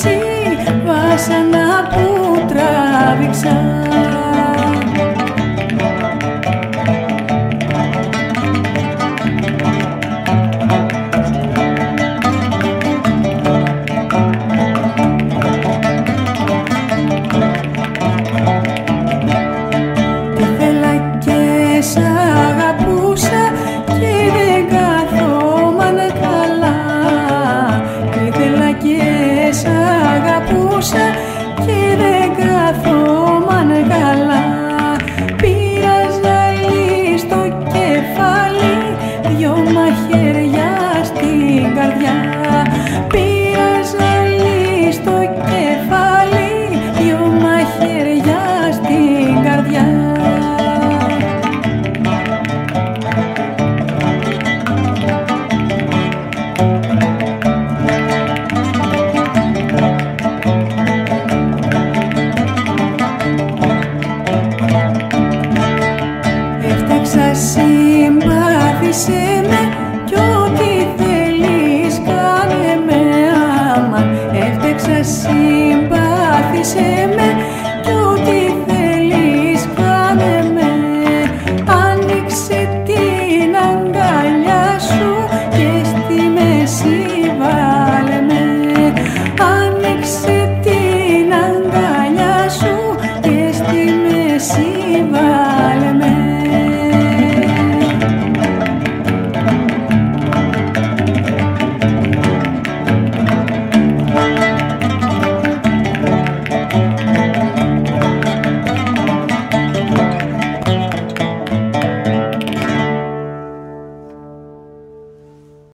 μισή βάσανα που τράβηξα. Και δεν καθόμαν καλά. Πήρα ζαλί στο κεφάλι, δυο μαχαίρια στην καρδιά. Πήρα ζαλί στο κεφάλι, δυο μαχαίρια στην καρδιά. Συμπάθησέ με κι ό,τι θέλεις κάνε με άμα. Έφταξα, συμπάθησέ με κι ό,τι θέλεις κάνε με. Άνοιξε την αγκαλιά σου και στη μέση βάλε με. Άνοιξε την αγκαλιά σου και στη μέση